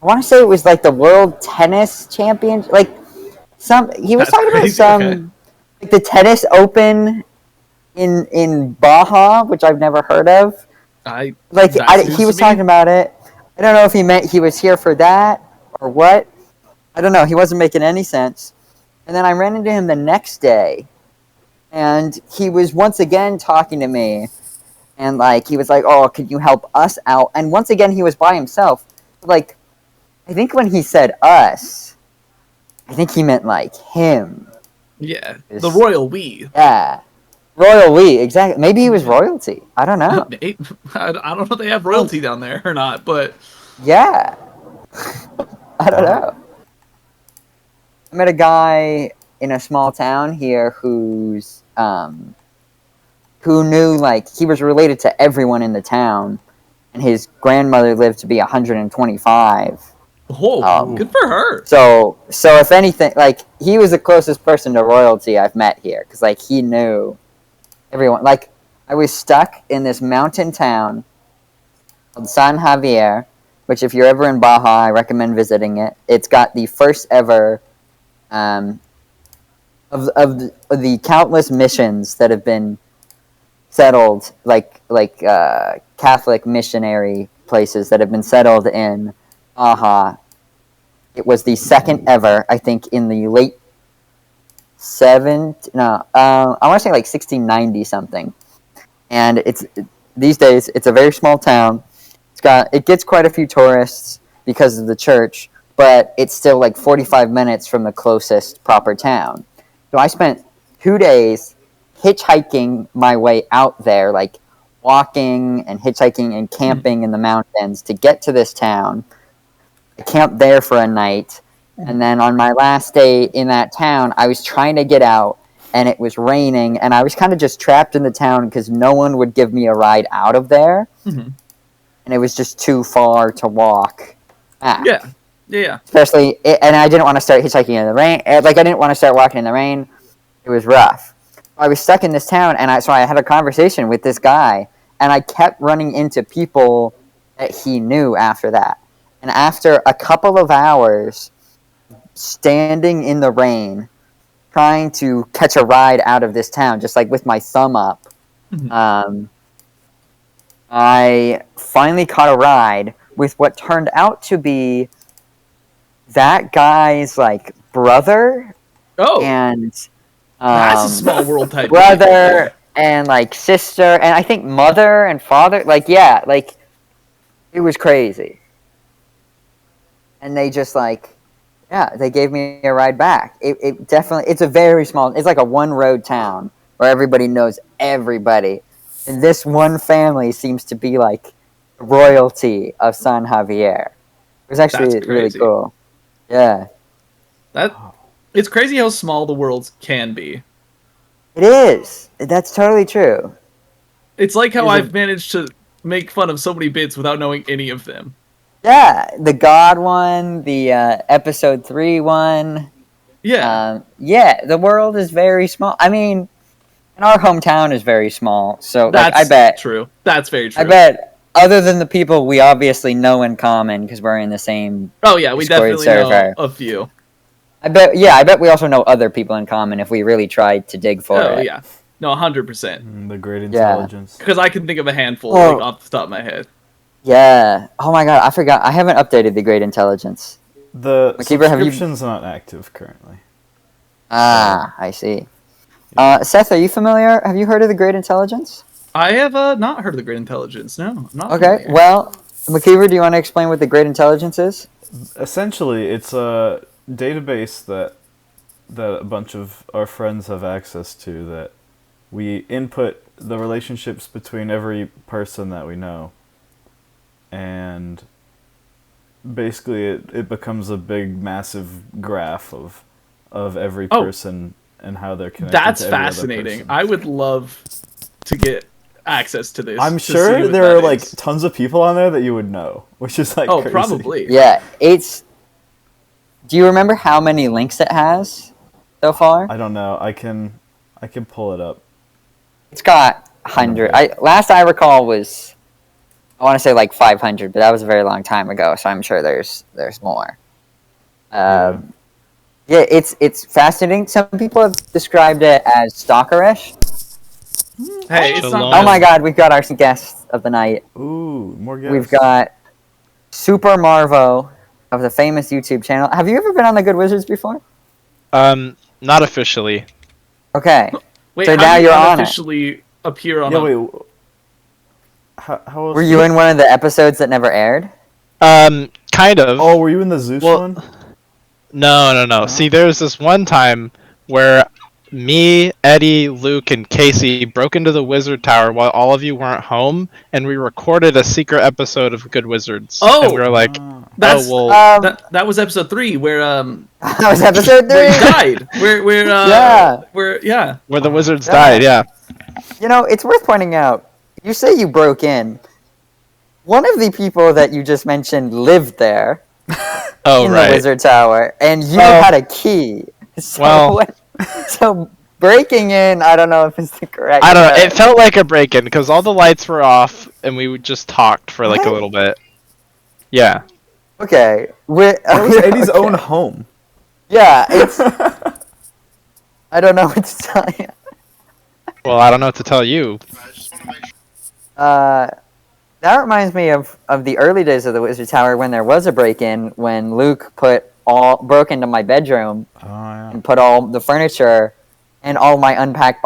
I want to say it was like the world tennis champion. Like he was That's talking about crazy, some okay. like the tennis open in Baja, which I've never heard of. That's news He to was me. talking about it. I don't know if he meant he was here for that or what. I don't know. He wasn't making any sense. And then I ran into him the next day, and he was once again talking to me, and like he was like, "Oh, could you help us out?" And once again, he was by himself. Like, I think when he said us, I think he meant like him. Yeah, the royal we. Yeah, royal we exactly. Maybe he was royalty. I don't know. I don't know if they have royalty down there or not, but Yeah, I don't know. I met a guy in a small town here who knew, like, he was related to everyone in the town, and his grandmother lived to be 125. good for her. So if anything, like, he was the closest person to royalty I've met here, because, like, he knew everyone. Like, I was stuck in this mountain town called San Javier, which, if you're ever in Baja, I recommend visiting it. It's got the first ever of the countless missions that have been settled, like Catholic missionary places that have been settled in Baja. It was the second ever, I think, in the late I want to say like 1690 something. And these days it's a very small town. It gets quite a few tourists because of the church, but it's still like 45 minutes from the closest proper town. So I spent 2 days hitchhiking my way out there, like walking and hitchhiking and camping in the mountains to get to this town. I camped there for a night, and then on my last day in that town, I was trying to get out, and it was raining, and I was kind of just trapped in the town because no one would give me a ride out of there, and it was just too far to walk back. Yeah. Especially, and I didn't want to start hitchhiking in the rain. Like, I didn't want to start walking in the rain. It was rough. I was stuck in this town, and so I had a conversation with this guy, and I kept running into people that he knew after that. And after a couple of hours standing in the rain, trying to catch a ride out of this town, just like with my thumb up, I finally caught a ride with what turned out to be that guy's like brother. Oh, And that's a small world type brother and like sister, and I think mother and father. Like, yeah, like it was crazy. And they just like, yeah, they gave me a ride back. It definitely, it's a very small, it's like a one road town where everybody knows everybody. And this one family seems to be like royalty of San Javier. It was actually really cool. Yeah. It's crazy how small the world can be. It is. That's totally true. It's like how I've managed to make fun of so many bits without knowing any of them. Yeah, the God one, the episode 3 one. Yeah. Yeah, the world is very small. I mean, and our hometown is very small, so that's like, I bet true. That's very true. I bet other than the people we obviously know in common because we're in the same we Discord definitely server. know a few. I bet we also know other people in common if we really tried to dig for it. Oh yeah, no, 100%. The great intelligence. Because I can think of a handful like, off the top of my head. Yeah. Oh my god, I forgot. I haven't updated the great intelligence. The subscription's not active currently. Ah, I see. Seth, are you familiar? Have you heard of the Great Intelligence? I have not heard of the Great Intelligence. No, I'm not. Okay, familiar. well, McKeever, do you want to explain what the Great Intelligence is? Essentially, it's a database that a bunch of our friends have access to, that we input the relationships between every person that we know. And basically it becomes a big, massive graph of every person and how they're connected. That's to every fascinating. other person. I would love to get access to this. I'm sure there are like tons of people on there that you would know, which is like crazy. Probably. Yeah, it's. Do you remember how many links it has so far? I don't know. I can pull it up. It's got 100. Last I recall was, I want to say like 500, but that was a very long time ago, so I'm sure there's more. Yeah, it's fascinating. Some people have described it as stalkerish. Hey, it's Shalom. not. Oh my God, we've got our guest of the night. Ooh, more guests. We've got Super Marvo of the famous YouTube channel. Have you ever been on the Good Wizards before? Not officially. Okay. Wait, So how now do you you're on it. unofficially appear on? Yeah, a... wait. How else Were you in one of the episodes that never aired? Kind of. Oh, were you in the Zeus Well- one? No. See, there was this one time where me, Eddie, Luke, and Casey broke into the Wizard Tower while all of you weren't home, and we recorded a secret episode of Good Wizards. Oh! And we were like, That's that was episode 3 where That was episode 3. where he died. Yeah. where the wizards Yeah. died, yeah. You know, it's worth pointing out. You say you broke in. One of the people that you just mentioned lived there Oh, in right. the Wizard Tower, and you Oh. had a key. So, Well. so breaking in, I don't know if it's the correct. I don't know. term. It felt like a break-in because all the lights were off and we just talked for like a What? little bit. Yeah. Okay. That was Eddie's okay. own home. Yeah, it's. I don't know what to tell you. Well, I don't know what to tell you. That reminds me of the early days of the Wizard Tower when there was a break-in when Luke broke into my bedroom Oh, yeah. and put all the furniture and all my unpacked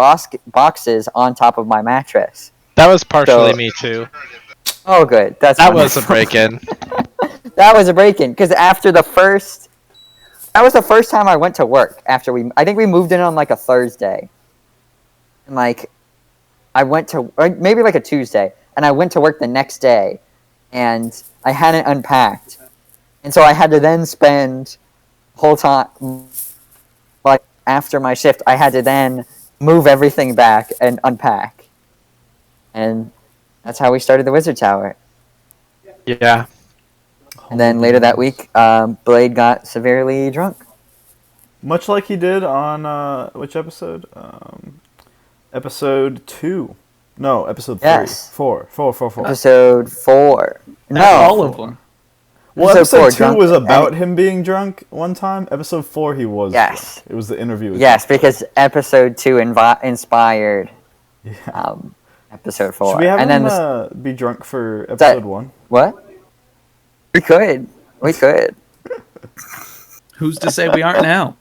boxes on top of my mattress. That was partially So- me too. Oh, good. That Was a break-in. That was a break-in because that was the first time I went to work after I think we moved in on like a Thursday, and like I went to maybe like a Tuesday, and I went to work the next day, and I hadn't unpacked, and so I had to then spend the whole time like after my shift I had to then move everything back and unpack, and that's how we started the Wizard Tower. Yeah. And then later that week, Blade got severely drunk. Much like he did on which episode? Episode 2. No, episode 3. Yes. 4. Episode 4. No, all of them. Well, Episode 4, episode 2 drunk was about Eddie. him being drunk one time. Episode 4, he was. Yes. Drunk. It was the interview. With Yes, because episode 2 inspired him. Yeah. episode 4. Should we have and him then be drunk for episode 1? what? We could. Who's to say we aren't now?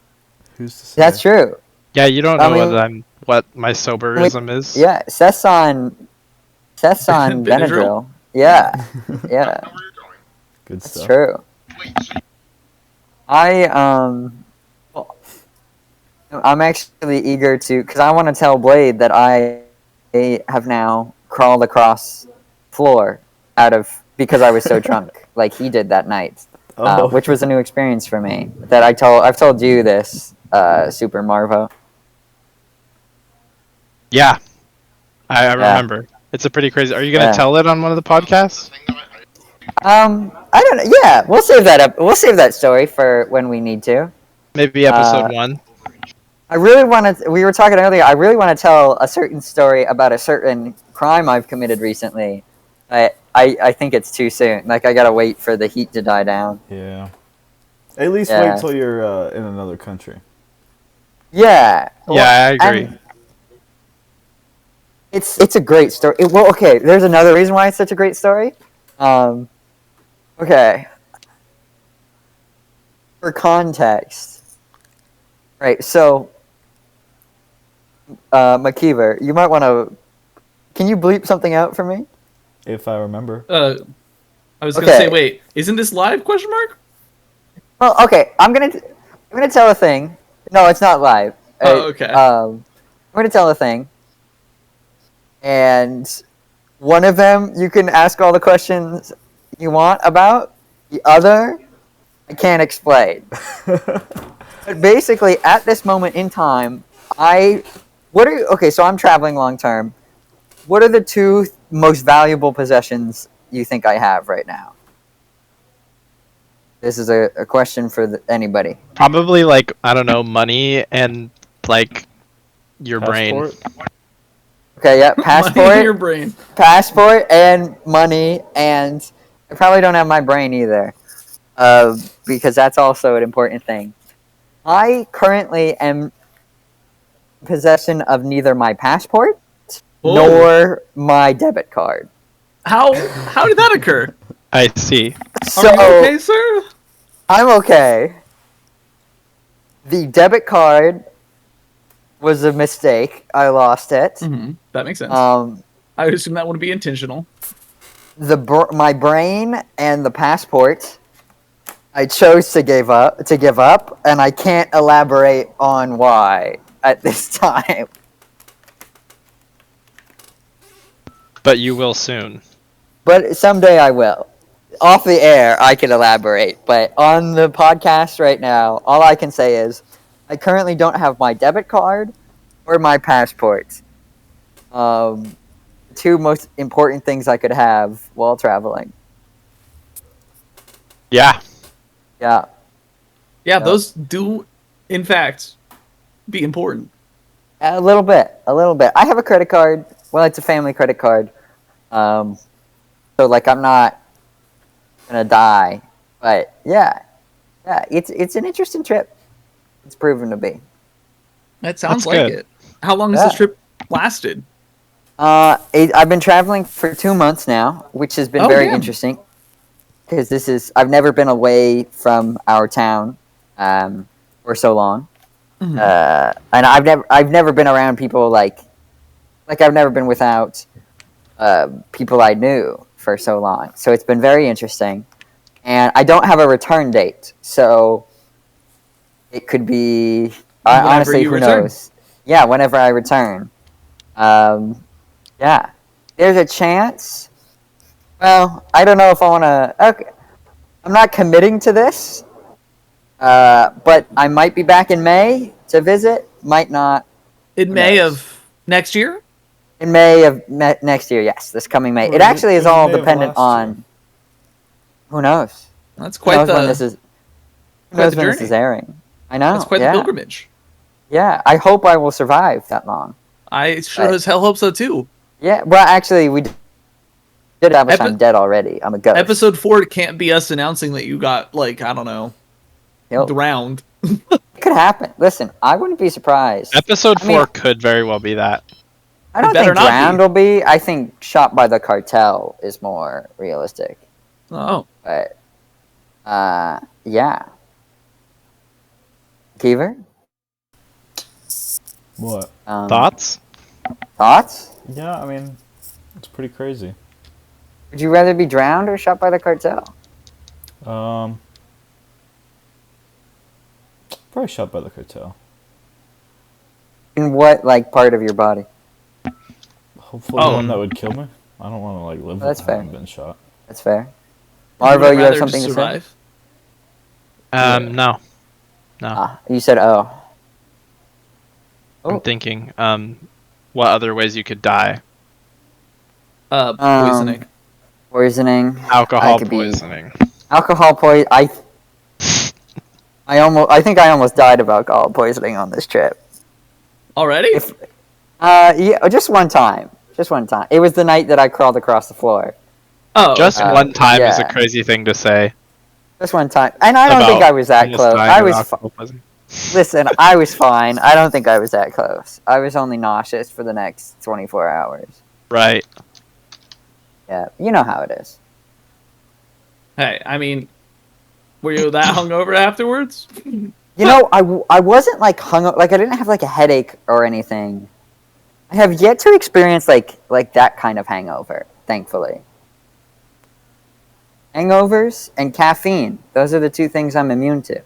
Who's to say? That's true. Yeah, you don't I know mean- what my soberism is. Yeah, Seth's on Benadryl? Benadryl. Yeah, yeah, Good that's stuff. true. I'm actually eager to, because I want to tell Blade that I have now crawled across floor because I was so drunk, like he did that night, which was a new experience for me. That I've told you this, Super Marvo. Yeah. I remember. It's a pretty crazy. Are you gonna tell it on one of the podcasts? I don't know. Yeah, we'll save that up. We'll save that story for when we need to. Maybe episode 1. I really want to. We were talking earlier. I really want to tell a certain story about a certain crime I've committed recently. I think it's too soon. Like I gotta wait for the heat to die down. Yeah. At least Yeah. wait till you're in another country. Yeah. Yeah, I agree. and it's a great story. Okay. There's another reason why it's such a great story. Okay. For context, right? So, McKeever, you might want to. Can you bleep something out for me? If I remember. I was gonna Okay. say, wait, isn't this live? Question mark. Well, okay. I'm gonna tell a thing. No, it's not live. Oh, okay. I'm gonna tell a thing, and one of them you can ask all the questions you want about. The other, I can't explain. But basically, at this moment in time, so I'm traveling long term. What are the 2 most valuable possessions you think I have right now? This is a question for anybody. Probably like, I don't know, money and like your brain. Passport? Okay, yeah, Money in your brain. passport and money, and I probably don't have my brain either, because that's also an important thing. I currently am in possession of neither my passport Oh. nor my debit card. How did that occur? I see. So Are you okay, sir? I'm okay. The debit card was a mistake. I lost it. Mm-hmm. That makes sense. I would assume that would be intentional. My brain and the passport I chose to give up, and I can't elaborate on why at this time. But you will soon. But someday I will. Off the air, I can elaborate, but on the podcast right now, all I can say is I currently don't have my debit card or my passport. The two most important things I could have while traveling. Yeah. Yeah. Yeah, those do, in fact, be important. A little bit. I have a credit card. Well, it's a family credit card. So, like, I'm not gonna die. But, yeah, it's an interesting trip. It's proven to be. That sounds That's like good. it. How long has this trip lasted? I've been traveling for 2 months now, which has been very interesting. Because I've never been away from our town for so long. Mm-hmm. And I've never been around people like I've never been without people I knew for so long. So it's been very interesting. And I don't have a return date, so it could be honestly, who knows? Yeah, whenever I return. Yeah, there's a chance. Well, I don't know if I want to. Okay, I'm not committing to this, but I might be back in May to visit. Might not. In May of next year? In May of next year, yes, this coming May. It actually is all dependent on. Who knows? That's quite when this is. Who knows when this is airing? I know. That's quite the pilgrimage. Yeah, I hope I will survive that long. I sure as hell hope so too. Yeah, well, actually, we did establish I'm dead already. I'm a ghost. Episode 4 can't be us announcing that you got, like, I don't know, drowned. It could happen. Listen, I wouldn't be surprised. Episode 4 could very well be that. I don't think drowned will be. I think shot by the cartel is more realistic. Oh. But, yeah. Keever? What? Thoughts? Thoughts? Yeah, I mean, it's pretty crazy. Would you rather be drowned or shot by the cartel? Probably shot by the cartel. In what, like, part of your body? Hopefully the one that would kill me. I don't want to, like, live That's fair. having been shot. That's fair. Marvo, you have something to say? No. You said oh. I'm thinking, what other ways you could die? Poisoning. Poisoning. Alcohol poisoning. Alcohol poisoning. I think I almost died of alcohol poisoning on this trip. Already? Yeah, just one time. Just one time. It was the night that I crawled across the floor. Oh. Just one time is a crazy thing to say. Just one time. And I don't think I was that close. I was Listen, I was fine. I don't think I was that close. I was only nauseous for the next 24 hours. Right. Yeah, you know how it is. Hey, I mean, were you that hungover afterwards? You know, I wasn't like hungover. Like I didn't have like a headache or anything. I have yet to experience like that kind of hangover. Thankfully. Hangovers and caffeine. Those are the two things I'm immune to.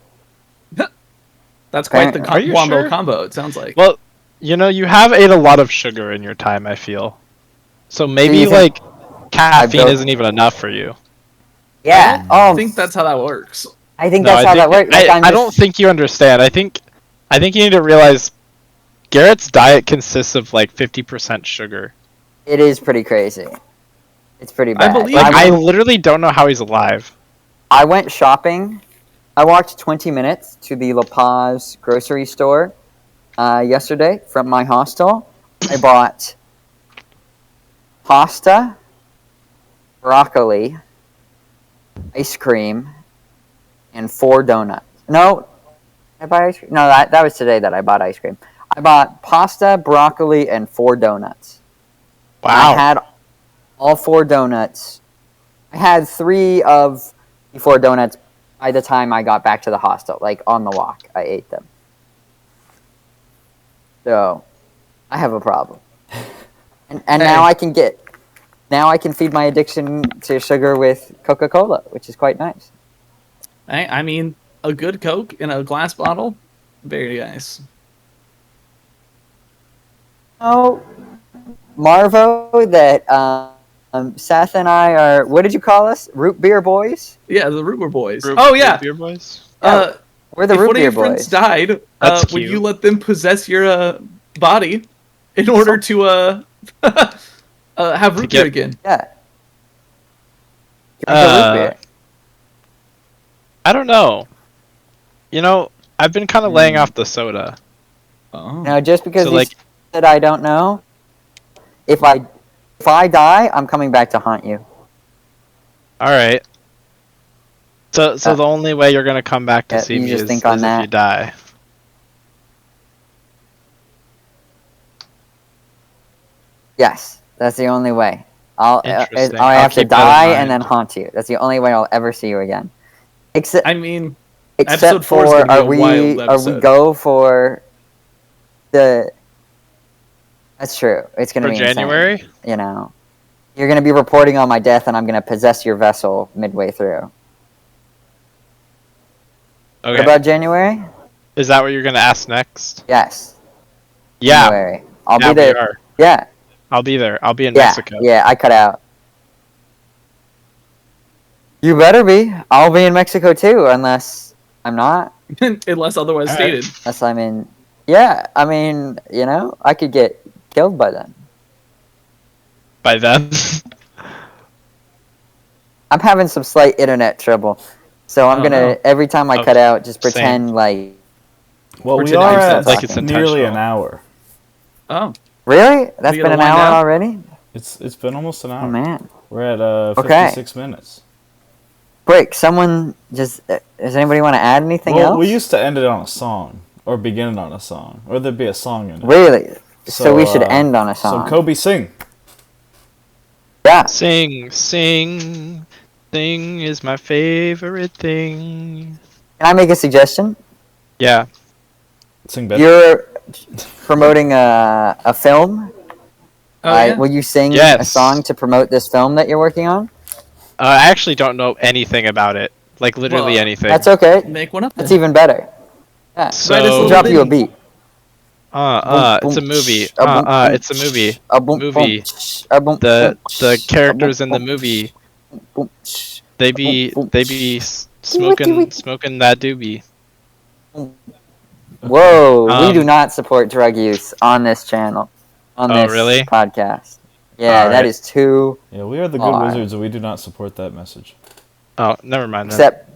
That's quite the combo, it sounds like. Well, you know, you have ate a lot of sugar in your time, I feel. So maybe, like, caffeine isn't even enough for you. Yeah. I think that's how that works. I think that's how that works. Like, I don't think you understand. I think you need to realize Garrett's diet consists of, like, 50% sugar. It is pretty crazy. It's pretty bad. I literally don't know how he's alive. I went shopping. I walked 20 minutes to the La Paz grocery store yesterday from my hostel. I bought pasta, broccoli, ice cream, and 4 donuts. No, I buy ice cream? No, that was today that I bought ice cream. I bought pasta, broccoli, and 4 donuts. And Wow. I had all 4 donuts. I had 3 of the 4 donuts by the time I got back to the hostel. Like, on the walk, I ate them. So, I have a problem. And Hey. now I can feed my addiction to sugar with Coca-Cola, which is quite nice. I mean, a good Coke in a glass bottle, very nice. Oh, Marvo, that Seth and I are, what did you call us? Root beer boys? Yeah, the Root Beer Boys. Root- Oh root yeah. beer boys. We're the If root one of beer your friends boys. died, That's would you cute. let them possess your body in order to have root beer get- again? Yeah. Drink a root beer. I don't know. You know, I've been kind of laying off the soda. Oh. Now, just because So, you like- said I don't know, if I die, I'm coming back to haunt you. All right. So the only way you're gonna come back to Yeah, see you me just is think on if that. you die. Yes, that's the only way. Interesting. I I'll have to keep that in die mind. and then haunt you. That's the only way I'll ever see you again. Except, I mean, except episode 4 is for, gonna be a wild episode. go for the? That's true. It's gonna For be January? insane. You know, you're gonna be reporting on my death, and I'm gonna possess your vessel midway through. Okay. What about January? Is that what you're gonna ask next? Yes. Yeah. January. I'll Yeah, be there. we are. Yeah. I'll be there. I'll be in Yeah. Mexico. Yeah. I cut out. You better be. I'll be in Mexico too, unless I'm not. unless otherwise All right. stated. Unless I'm in. Yeah. I mean, you know, I could get killed by then. By then. I'm having some slight internet trouble, so I'm Oh, gonna no. every time I Oh, cut out, just same. pretend like. Well, Or we tonight, are sounds at like it's nearly an intentional. hour. Oh, Really? That's We been gonna an wind hour down? already. It's been almost an hour. Oh man. We're at Okay. 56 minutes. Quick, someone just. Does anybody want to add anything Well, else? we used to end it on a song or begin it on a song, or there'd be a song in it. Really. So we should uh, end on a song. So Kobe, sing. Yeah. Sing, sing, sing is my favorite thing. Can I make a suggestion? Yeah. Sing better. You're promoting a film. oh yeah. Will you sing a Yes. song to promote this film that you're working on? I actually don't know anything about it. Like literally Well, anything. That's okay. Make one up. That's Then. even better. Yeah. Write us a So- I'll little drop you a ditty. beat. It's a movie. It's a movie. Movie. The characters in the movie, they be smoking that doobie. Whoa, we do Um, not support drug use on this channel, on Oh, this really? podcast. Yeah, that Alright. is too. Yeah, we are the good Alright. wizards, and we do not support that message. Oh, never mind then. Except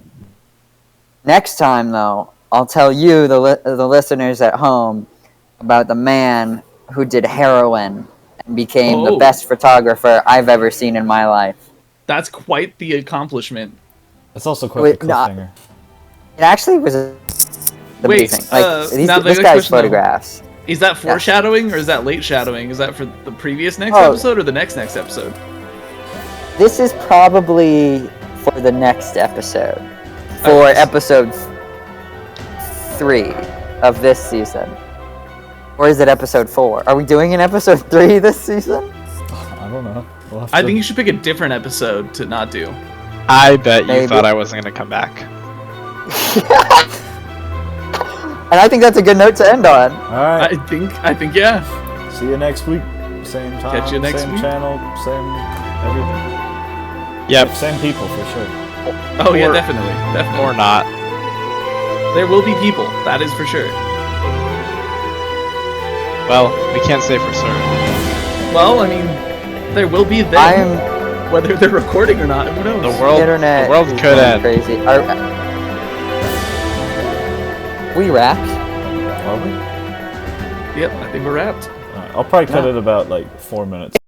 next time, though, I'll tell you, the listeners at home, about the man who did heroin and became the Oh. best photographer I've ever seen in my life. That's quite the accomplishment. It's also quite Wait, the no, cliffhanger. It actually was amazing. now This the guy's next question, though. photographs. Is that foreshadowing or is that late shadowing? Is that for the previous next Oh. episode or the next episode? This is probably for the next episode. For Okay. episode 3 of this season. Or is it episode 4? Are we doing an episode 3 this season? I don't know. We'll have I to- think you should pick a different episode to not do. I bet you Maybe. thought I wasn't gonna come back. And I think that's a good note to end on. All right. I think yeah. See you next week. Same time. Catch you next same week. channel. Same everything. Yep. Same people for sure. Oh yeah, Or- definitely. Or not. There will be people, that is for sure. Well, we can't say for certain. Well, I mean, there will be them. I'm Whether they're recording or not, who knows? The world, internet. the world is could going end. crazy. We wrapped. Are we? Yep, I think we're wrapped. All right. I'll probably cut it about like 4 minutes.